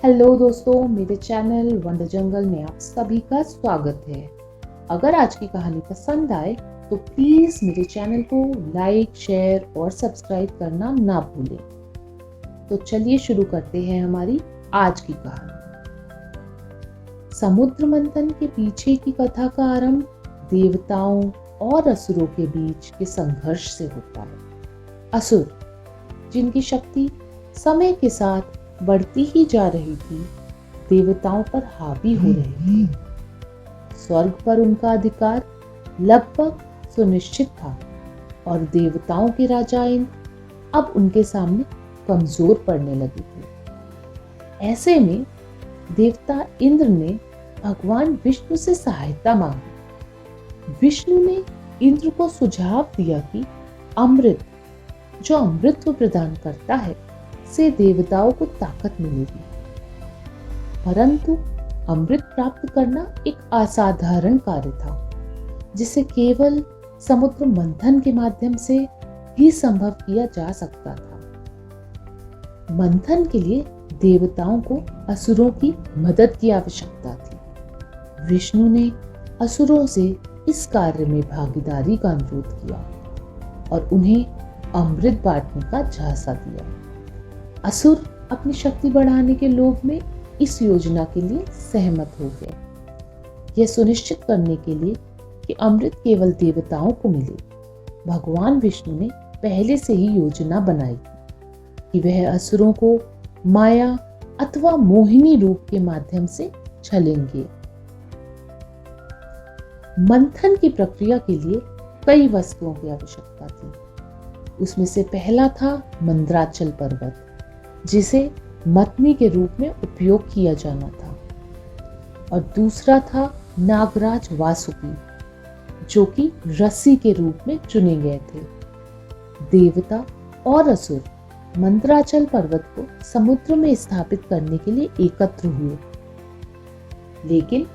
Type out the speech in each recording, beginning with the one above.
Hello दोस्तों, मेरे channel wonder जंगल में आप सभी का स्वागत है। अगर आज की कहानी पसंद आए तो प्लीज मेरे चैनल को लाइक, शेयर और सब्सक्राइब करना ना भूलें। तो चलिए शुरू करते हैं हमारी आज की कहानी। समुद्र मंथन के पीछे की कथा का आरंभ देवताओं और असुरों के बीच के संघर्ष से होता है। असुर, जिनकी शक्ति समय के साथ बढ़ती ही जा रही थी, देवताओं पर हावी हो रहे थे। स्वर्ग पर उनका अधिकार लगभग सुनिश्चित था और देवताओं के राजा इंद्र अब उनके सामने कमजोर पड़ने लगे थे। ऐसे में देवता इंद्र ने भगवान विष्णु से सहायता मांगी। विष्णु ने इंद्र को सुझाव दिया कि अमृत, जो अमृतत्व प्रदान करता है, से देवताओं को ताकत मिलेगी। परंतु अमृत प्राप्त करना एक असाधारण कार्य था, जिसे केवल समुद्र मंथन के माध्यम से ही संभव किया जा सकता था। मंथन के लिए देवताओं को असुरों की मदद की आवश्यकता थी। विष्णु ने असुरों से इस कार्य में भागीदारी का अनुरोध किया और उन्हें अमृत बांटने का झांसा दिया। असुर अपनी शक्ति बढ़ाने के लोभ में इस योजना के लिए सहमत हो गए। यह सुनिश्चित करने के लिए कि अमृत केवल देवताओं को मिले, भगवान विष्णु ने पहले से ही योजना बनाई कि वह असुरों को माया अथवा मोहिनी रूप के माध्यम से छलेंगे। मंथन की प्रक्रिया के लिए कई वस्तुओं की आवश्यकता थी। उसमें से पहला था मंद्राचल पर्वत, जिसे मतनी के रूप में उपयोग किया जाना था, और दूसरा था नागराज वासुकी, जो कि रस्सी के रूप में चुने गए थे। देवता और असुर मंद्राचल पर्वत को समुद्र में स्थापित करने के लिए एकत्र हुए, लेकिन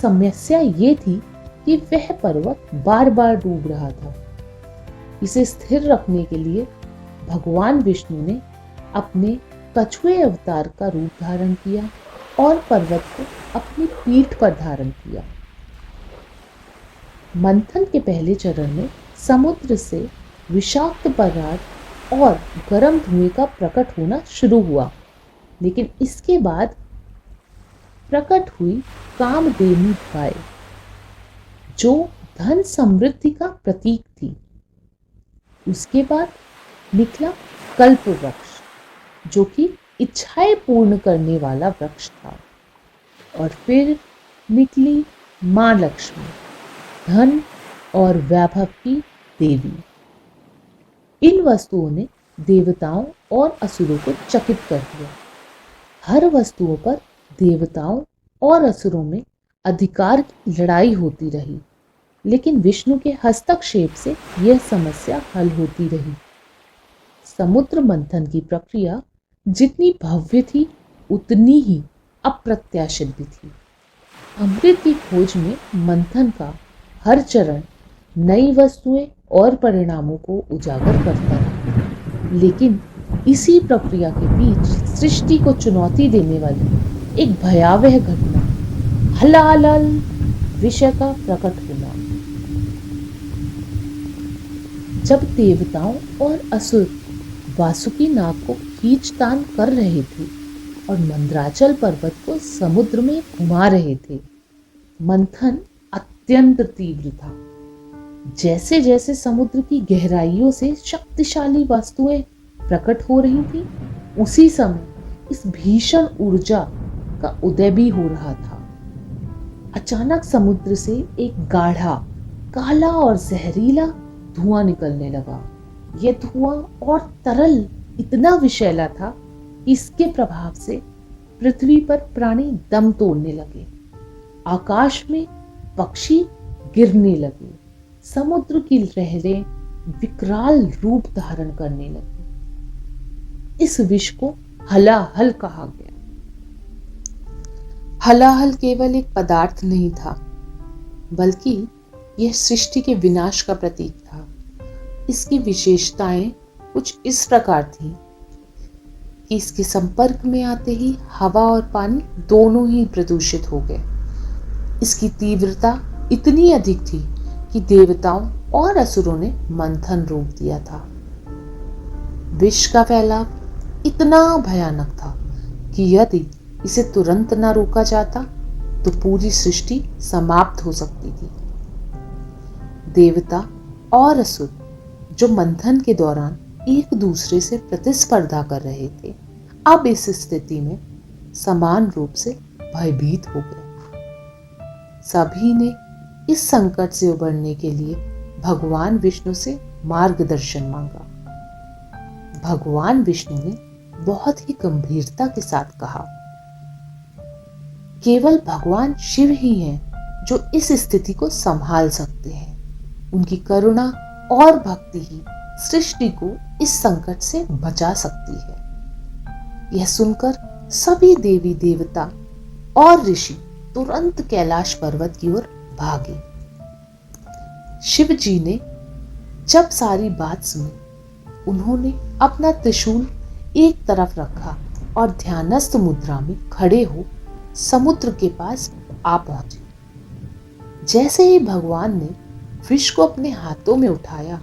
समस्या ये थी कि वह पर्वत बार बार डूब रहा था। इसे स्थिर रखने के लिए भगवान विष्णु ने अपने कछुए अवतार का रूप धारण किया और पर्वत को अपनी पीठ पर धारण किया। मंथन के पहले चरण में समुद्र से विषाक्त पदार्थ और गर्म धुएं का प्रकट होना शुरू हुआ, लेकिन इसके बाद प्रकट हुई कामधेनु गाय, जो धन समृद्धि का प्रतीक थी। उसके बाद निकला कल्प वृक्ष, जो कि इच्छाएं पूर्ण करने वाला वृक्ष था, और फिर निकली मां लक्ष्मी, धन और वैभव की देवी। इन वस्तुओं ने देवताओं और असुरों को चकित कर दिया। हर वस्तुओं पर देवताओं और असुरों में अधिकार की लड़ाई होती रही, लेकिन विष्णु के हस्तक्षेप से यह समस्या हल होती रही। समुद्र मंथन की प्रक्रिया जितनी भव्य थी, उतनी ही अप्रत्याशित भी थी। अमृत की खोज में मंथन का हर चरण नई वस्तुएं और परिणामों को उजागर करता रहा, लेकिन इसी प्रक्रिया के बीच सृष्टि को चुनौती देने वाली एक भयावह घटना, हलाहल विषय का प्रकट होना। जब देवताओं और असुर वासुकी नाग को खींचतान कर रहे थे और मंद्राचल पर्वत को समुद्र में घुमा रहे थे, मंथन अत्यंत तीव्र था। जैसे जैसे समुद्र की गहराइयों से शक्तिशाली वस्तुएं प्रकट हो रही थी, उसी समय इस भीषण ऊर्जा का उदय भी हो रहा था। अचानक समुद्र से एक गाढ़ा, काला और जहरीला धुआं निकलने लगा। यह धुआं और तरल इतना विषैला था कि इसके प्रभाव से पृथ्वी पर प्राणी दम तोड़ने लगे। आकाश में पक्षी गिरने लगे। समुद्र की लहरें विकराल रूप धारण करने लगी। इस विष को हलाहल कहा गया। हलाहल केवल एक पदार्थ नहीं था, बल्कि यह सृष्टि के विनाश का प्रतीक था। इसकी विशेषताएं कुछ इस प्रकार थी कि इसके संपर्क में आते ही हवा और पानी दोनों ही प्रदूषित हो गए। इसकी तीव्रता इतनी अधिक थी कि देवताओं और असुरों ने मंथन रोक दिया था। विष का फैलाव इतना भयानक था कि यदि इसे तुरंत न रोका जाता तो पूरी सृष्टि समाप्त हो सकती थी। देवता और असुर जो मंथन के दौरान एक दूसरे से प्रतिस्पर्धा कर रहे थे, अब इस स्थिति में समान रूप से भयभीत हो गए। सभी ने इस संकट से उबरने के लिए भगवान विष्णु से मार्गदर्शन मांगा। भगवान विष्णु ने बहुत ही गंभीरता के साथ कहा, केवल भगवान शिव ही हैं जो इस स्थिति को संभाल सकते हैं। उनकी करुणा और भक्ति ही सृष्टि को इस संकट से बचा सकती है। यह सुनकर सभी देवी देवता और ऋषि तुरंत कैलाश पर्वत की ओर भागे। शिव जी ने जब सारी बात सुनी, उन्होंने अपना त्रिशूल एक तरफ रखा और ध्यानस्थ मुद्रा में खड़े हो समुद्र के पास आ पहुंचे। जैसे ही भगवान ने विष को अपने हाथों में उठाया,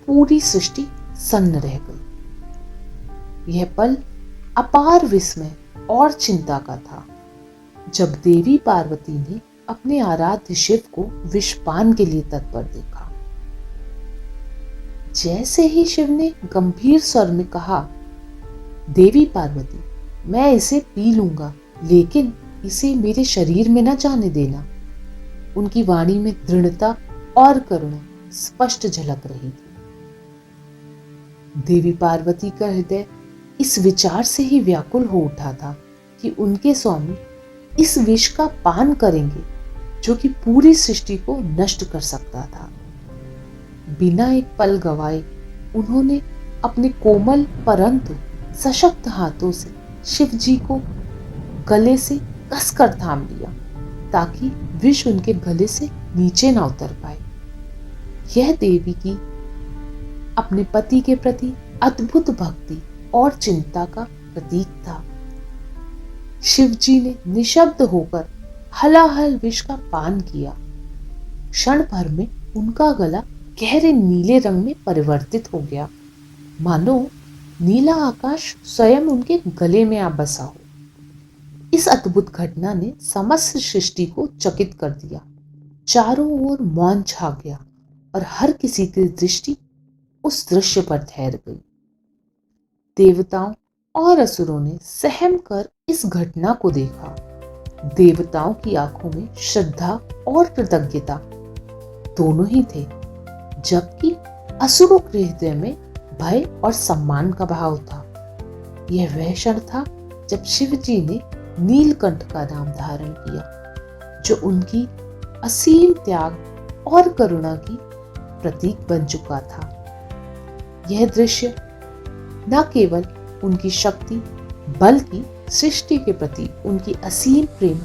पूरी सृष्टि सन्न रह गई। यह पल अपार विस्मय और चिंता का था, जब देवी पार्वती ने अपने आराध्य शिव को विषपान के लिए तत्पर देखा। जैसे ही शिव ने गंभीर स्वर में कहा, देवी पार्वती, मैं इसे पी लूंगा, लेकिन इसे मेरे शरीर में न जाने देना। उनकी वाणी में दृढ़ता और करुणा स्पष्ट झलक रही थी। देवी पार्वती का हृदय इस विचार से ही व्याकुल हो उठा था कि उनके स्वामी इस विष का पान करेंगे जो कि पूरी सृष्टि को नष्ट कर सकता था। बिना एक पल गवाए उन्होंने अपने कोमल परंतु सशक्त हाथों से शिव जी को गले से कसकर थाम लिया ताकि विष उनके गले से नीचे ना उतर पाए। यह देवी की अपने पति के प्रति अद्भुत भक्ति और चिंता का प्रतीक था। शिव जी ने निशब्द होकर हलाहल विष का पान किया। क्षण भर में उनका गला गहरे नीले रंग में परिवर्तित हो गया, मानो नीला आकाश स्वयं उनके गले में आ बसा हो। इस अद्भुत घटना ने समस्त सृष्टि को चकित कर दिया। चारों ओर मौन छा गया और हर किसी की दृष्टि उस दृश्य पर ठहर गई। देवताओं और असुरों ने सहम कर इस घटना को देखा। देवताओं की आंखों में श्रद्धा और कृतज्ञता दोनों ही थे, जबकि असुरों के हृदय में भय और सम्मान का भाव था। यह वह क्षण था जब शिव जी ने नीलकंठ का नाम धारण किया, जो उनकी असीम त्याग और करुणा की प्रतीक बन चुका था। यह दृश्य न केवल उनकी शक्ति बल्कि सृष्टि के प्रति उनकी असीम प्रेम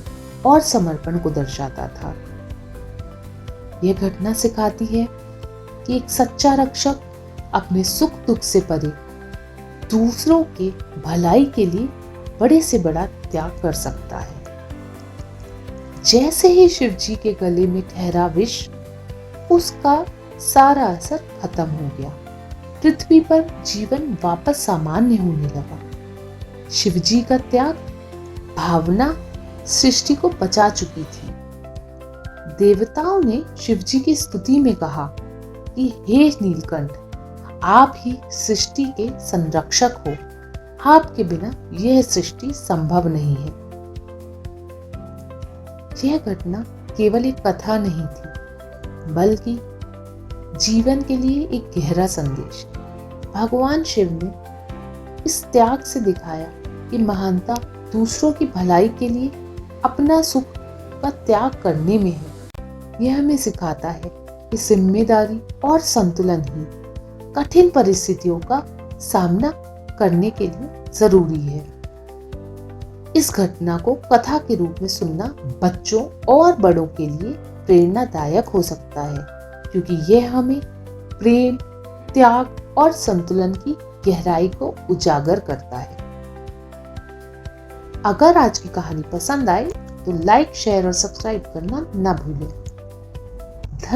और समर्पण को दर्शाता था। यह घटना सिखाती है कि एक सच्चा रक्षक अपने सुख दुख से परे दूसरों के भलाई के लिए बड़े से बड़ा त्याग कर सकता है। जैसे ही शिव जी के गले में ठहरा विष, उसका सारा असर खत्म हो गया। पृथ्वी पर जीवन वापस सामान्य होने लगा। शिव जी का त्याग भावना सृष्टि को बचा चुकी थी। देवताओं ने शिव जी की स्तुति में कहा कि हे नीलकंठ, आप ही सृष्टि के संरक्षक हो। आपके बिना यह सृष्टि संभव नहीं है। यह घटना केवल एक कथा नहीं थी, बल्कि जीवन के लिए एक गहरा संदेश। भगवान शिव ने इस त्याग से दिखाया कि महानता दूसरों की भलाई के लिए अपना सुख का त्याग करने में है। यह हमें सिखाता है कि जिम्मेदारी और संतुलन ही कठिन परिस्थितियों का सामना करने के लिए जरूरी है। इस घटना को कथा के रूप में सुनना बच्चों और बड़ों के लिए प्रेरणादायक हो सकता है, क्योंकि यह हमें प्रेम, त्याग और संतुलन की गहराई को उजागर करता है। अगर आज की कहानी पसंद आए तो लाइक, शेयर और सब्सक्राइब करना ना भूलें।